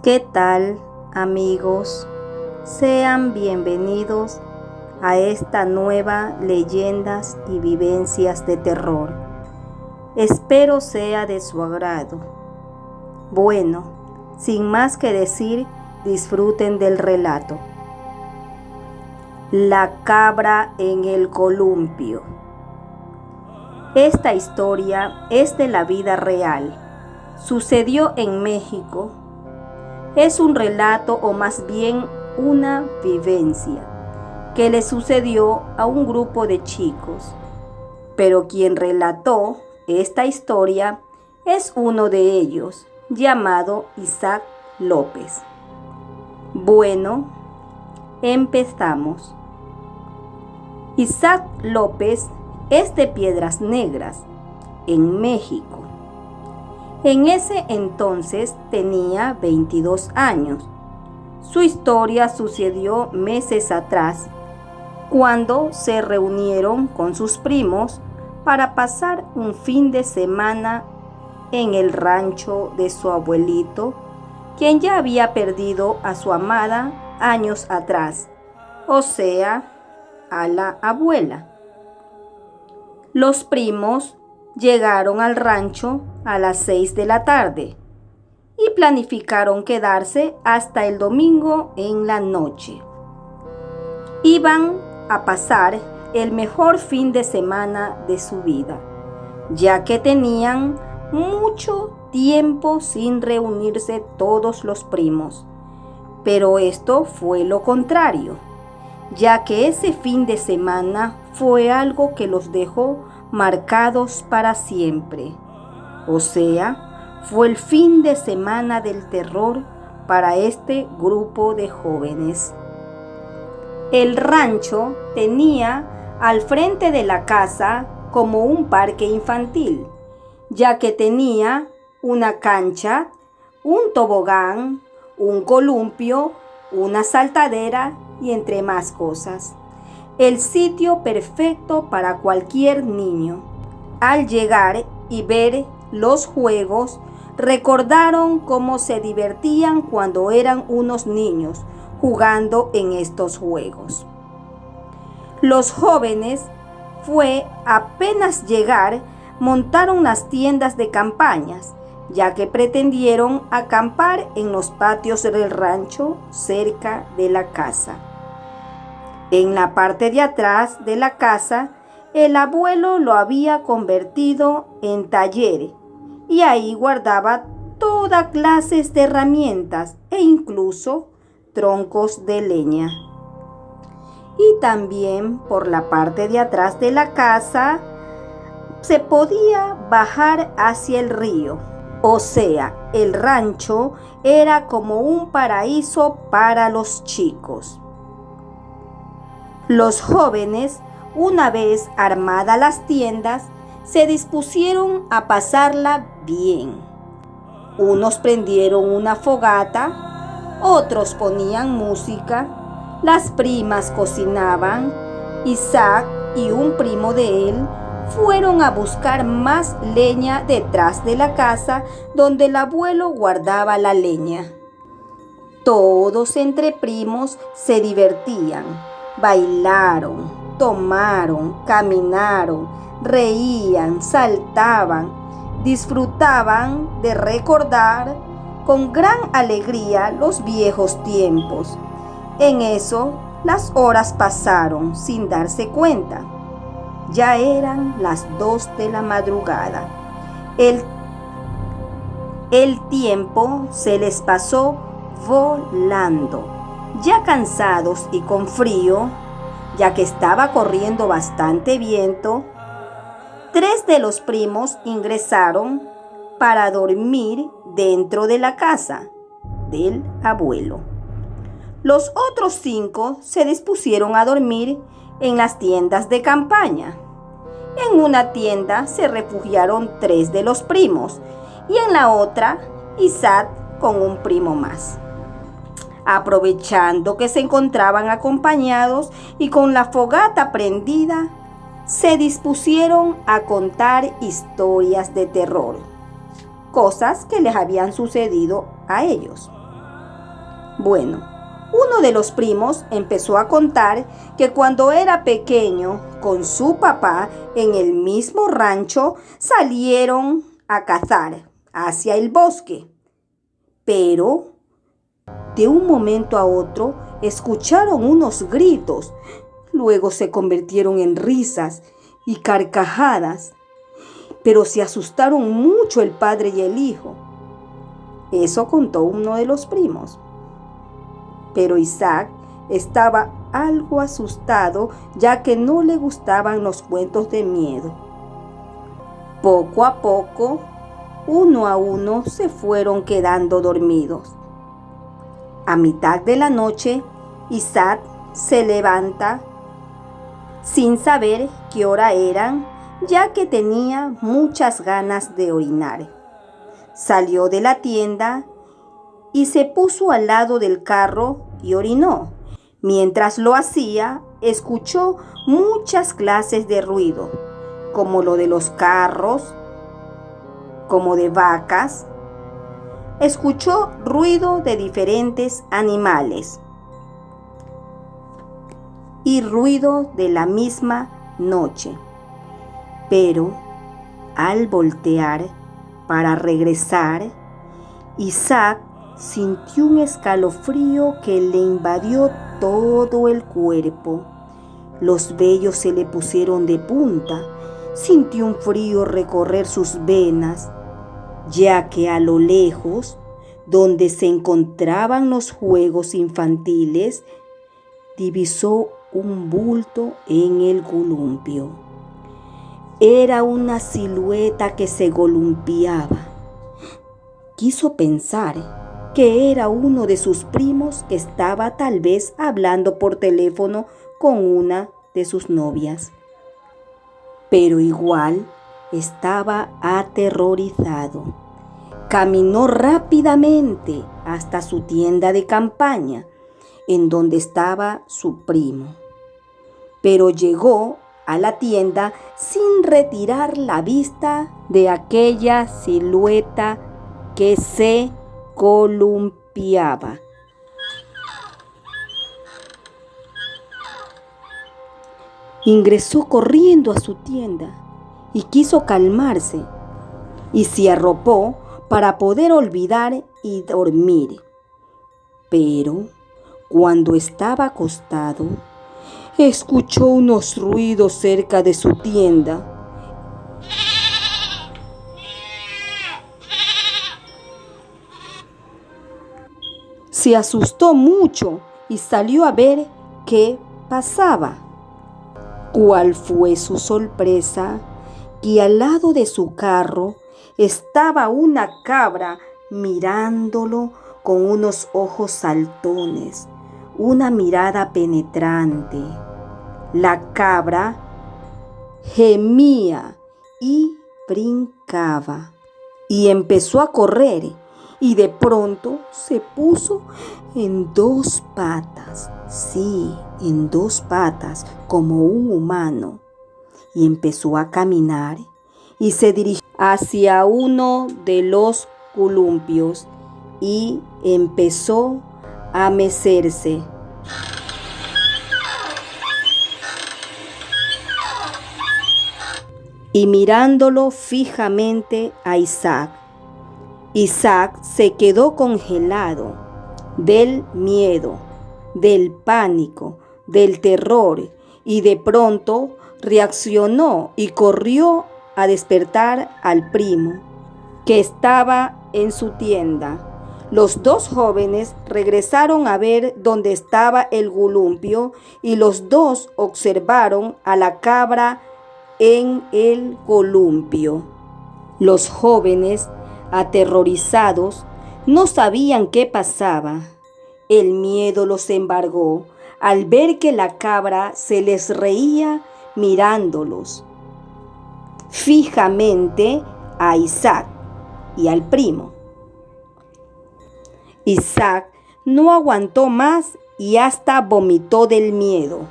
¿Qué tal, amigos? Sean bienvenidos a esta nueva Leyendas y Vivencias de Terror. Espero sea de su agrado. Bueno, sin más que decir, disfruten del relato. La cabra en el columpio. Esta historia es de la vida real. Sucedió en México. Es un relato o más bien una vivencia que le sucedió a un grupo de chicos. Pero quien relató esta historia es uno de ellos, llamado Isaac López. Bueno, empezamos. Isaac López es de Piedras Negras, en México. En ese entonces tenía 22 años. Su historia sucedió meses atrás, cuando se reunieron con sus primos para pasar un fin de semana en el rancho de su abuelito, quien ya había perdido a su amada años atrás, o sea, a la abuela. Los primos llegaron al rancho a las 6 de la tarde y planificaron quedarse hasta el domingo en la noche. Iban a pasar el mejor fin de semana de su vida, ya que tenían mucho tiempo sin reunirse todos los primos. Pero esto fue lo contrario, ya que ese fin de semana fue algo que los dejó marcados para siempre. O sea, fue el fin de semana del terror para este grupo de jóvenes. El rancho tenía al frente de la casa como un parque infantil, ya que tenía una cancha, un tobogán, un columpio, una saltadera y entre más cosas. El sitio perfecto para cualquier niño. Al llegar y ver los juegos, recordaron cómo se divertían cuando eran unos niños jugando en estos juegos. Los jóvenes, apenas llegar, montaron las tiendas de campañas, ya que pretendieron acampar en los patios del rancho cerca de la casa. En la parte de atrás de la casa, el abuelo lo había convertido en taller y ahí guardaba toda clase de herramientas e incluso troncos de leña. Y también por la parte de atrás de la casa se podía bajar hacia el río. O sea, el rancho era como un paraíso para los chicos. Los jóvenes, una vez armadas las tiendas, se dispusieron a pasarla bien. Unos prendieron una fogata, otros ponían música, las primas cocinaban. Isaac y un primo de él fueron a buscar más leña detrás de la casa donde el abuelo guardaba la leña. Todos entre primos se divertían. Bailaron, tomaron, caminaron, reían, saltaban, disfrutaban de recordar con gran alegría los viejos tiempos. En eso, las horas pasaron sin darse cuenta. Ya eran las 2 de la madrugada. El tiempo se les pasó volando. Ya cansados y con frío, ya que estaba corriendo bastante viento, 3 de los primos ingresaron para dormir dentro de la casa del abuelo. Los otros 5 se dispusieron a dormir en las tiendas de campaña. En una tienda se refugiaron 3 de los primos y en la otra Isaac con un primo más. Aprovechando que se encontraban acompañados y con la fogata prendida, se dispusieron a contar historias de terror, cosas que les habían sucedido a ellos. Bueno, uno de los primos empezó a contar que cuando era pequeño, con su papá en el mismo rancho, salieron a cazar hacia el bosque. Pero de un momento a otro escucharon unos gritos. Luego se convirtieron en risas y carcajadas. Pero se asustaron mucho el padre y el hijo. Eso contó uno de los primos. Pero Isaac estaba algo asustado, ya que no le gustaban los cuentos de miedo. Poco a poco, uno a uno se fueron quedando dormidos. A mitad de la noche, Isaac se levanta sin saber qué hora eran, ya que tenía muchas ganas de orinar. Salió de la tienda y se puso al lado del carro y orinó. Mientras lo hacía, escuchó muchas clases de ruido, como lo de los carros, como de vacas. Escuchó ruido de diferentes animales y ruido de la misma noche. Pero al voltear para regresar, Isaac sintió un escalofrío que le invadió todo el cuerpo. Los vellos se le pusieron de punta. Sintió un frío recorrer sus venas, ya que a lo lejos, donde se encontraban los juegos infantiles, divisó un bulto en el columpio. Era una silueta que se columpiaba. Quiso pensar que era uno de sus primos que estaba tal vez hablando por teléfono con una de sus novias. Pero igual estaba aterrorizado. Caminó rápidamente hasta su tienda de campaña, en donde estaba su primo. Pero llegó a la tienda sin retirar la vista de aquella silueta que se columpiaba. Ingresó corriendo a su tienda y quiso calmarse y se arropó para poder olvidar y dormir. Pero cuando estaba acostado, escuchó unos ruidos cerca de su tienda. Se asustó mucho y salió a ver qué pasaba. ¿Cuál fue su sorpresa? Que al lado de su carro estaba una cabra mirándolo con unos ojos saltones, una mirada penetrante. La cabra gemía y brincaba y empezó a correr. Y de pronto se puso en dos patas, sí, en dos patas, como un humano. Y empezó a caminar y se dirigió hacia uno de los columpios y empezó a mecerse. Y mirándolo fijamente a Isaac, Isaac se quedó congelado del miedo, del pánico, del terror, y de pronto reaccionó y corrió a despertar al primo, que estaba en su tienda. Los dos jóvenes regresaron a ver dónde estaba el columpio y los dos observaron a la cabra en el columpio. Los jóvenes, aterrorizados, no sabían qué pasaba. El miedo los embargó al ver que la cabra se les reía mirándolos fijamente a Isaac y al primo. Isaac no aguantó más y hasta vomitó del miedo.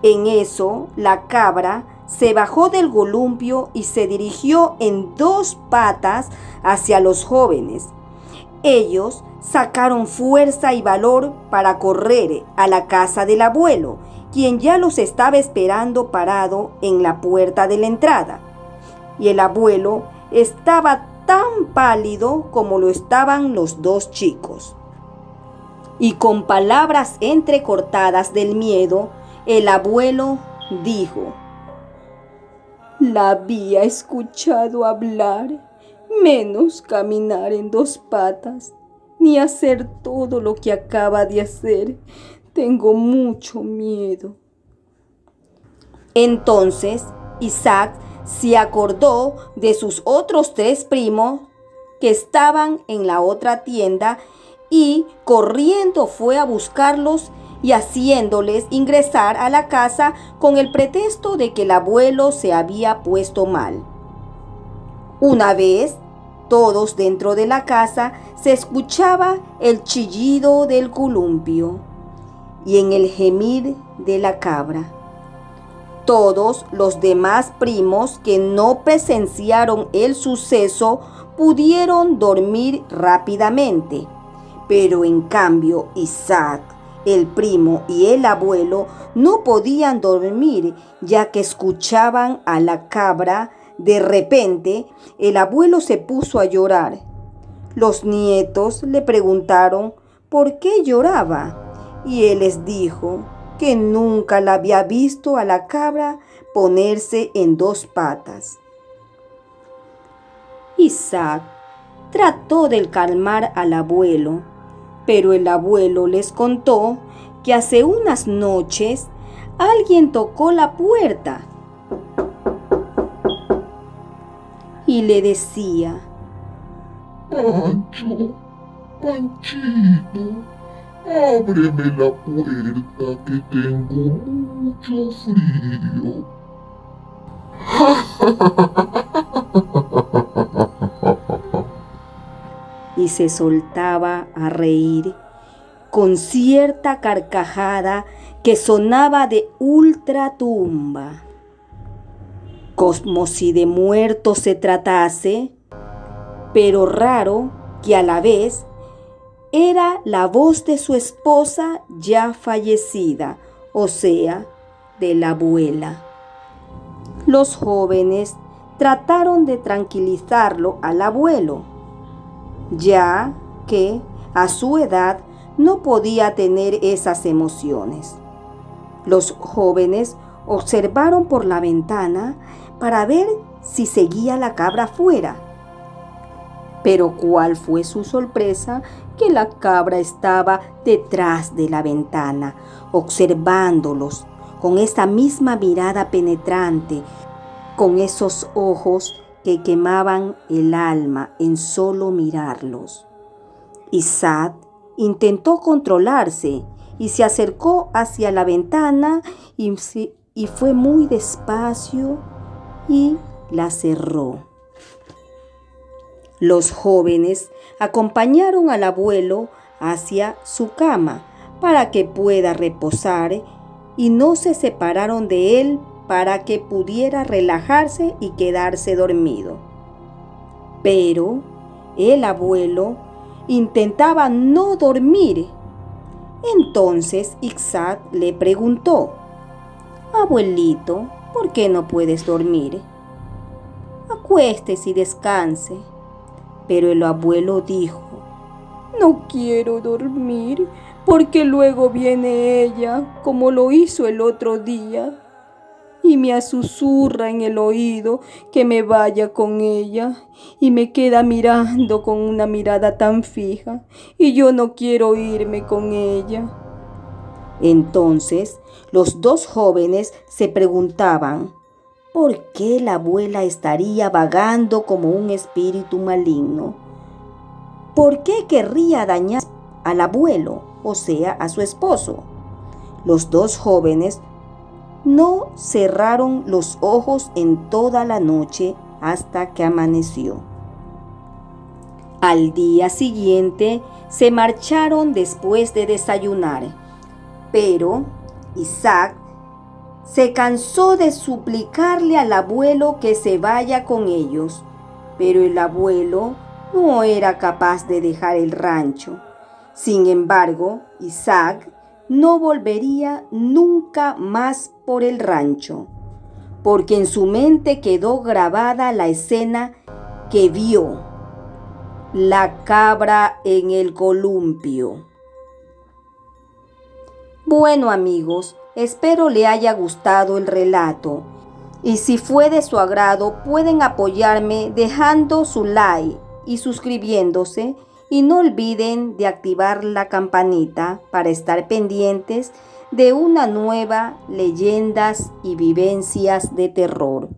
En eso, la cabra se bajó del columpio y se dirigió en dos patas hacia los jóvenes. Ellos sacaron fuerza y valor para correr a la casa del abuelo, quien ya los estaba esperando parado en la puerta de la entrada. Y el abuelo estaba tan pálido como lo estaban los dos chicos. Y con palabras entrecortadas del miedo, el abuelo dijo: la había escuchado hablar, menos caminar en dos patas, ni hacer todo lo que acaba de hacer. Tengo mucho miedo. Entonces Isaac se acordó de sus otros 3 primos que estaban en la otra tienda y corriendo fue a buscarlos y haciéndoles ingresar a la casa con el pretexto de que el abuelo se había puesto mal. Una vez todos dentro de la casa, se escuchaba el chillido del columpio y en el gemir de la cabra. Todos los demás primos que no presenciaron el suceso pudieron dormir rápidamente, pero en cambio Isaac, el primo y el abuelo no podían dormir, ya que escuchaban a la cabra. De repente, el abuelo se puso a llorar. Los nietos le preguntaron por qué lloraba, y él les dijo que nunca la había visto a la cabra ponerse en 2 patas. Isaac trató de calmar al abuelo, pero el abuelo les contó que hace unas noches alguien tocó la puerta y le decía: Pancho, Panchito, ábreme la puerta que tengo mucho frío. Y se soltaba a reír con cierta carcajada que sonaba de ultratumba. Como si de muerto se tratase, pero raro que a la vez era la voz de su esposa ya fallecida, o sea, de la abuela. Los jóvenes trataron de tranquilizarlo al abuelo, ya que a su edad no podía tener esas emociones. Los jóvenes observaron por la ventana para ver si seguía la cabra fuera. Pero cuál fue su sorpresa que la cabra estaba detrás de la ventana, observándolos con esa misma mirada penetrante, con esos ojos que quemaban el alma en solo mirarlos. Isaac intentó controlarse y se acercó hacia la ventana y fue muy despacio y la cerró. Los jóvenes acompañaron al abuelo hacia su cama para que pueda reposar y no se separaron de él para que pudiera relajarse y quedarse dormido. Pero el abuelo intentaba no dormir. Entonces Isaac le preguntó: abuelito, ¿por qué no puedes dormir? Acuéstese y descanse. Pero el abuelo dijo: no quiero dormir, porque luego viene ella, como lo hizo el otro día, y me susurra en el oído que me vaya con ella, y me queda mirando con una mirada tan fija, y yo no quiero irme con ella. Entonces, los 2 jóvenes se preguntaban: ¿por qué la abuela estaría vagando como un espíritu maligno? ¿Por qué querría dañar al abuelo, o sea, a su esposo? Los 2 jóvenes no cerraron los ojos en toda la noche hasta que amaneció. Al día siguiente se marcharon después de desayunar, pero Isaac se cansó de suplicarle al abuelo que se vaya con ellos, pero el abuelo no era capaz de dejar el rancho. Sin embargo, Isaac no volvería nunca más por el rancho, porque en su mente quedó grabada la escena que vio: la cabra en el columpio. Bueno, amigos, espero le haya gustado el relato, y si fue de su agrado pueden apoyarme dejando su like y suscribiéndose, y no olviden de activar la campanita para estar pendientes de una nueva leyendas y vivencias de terror.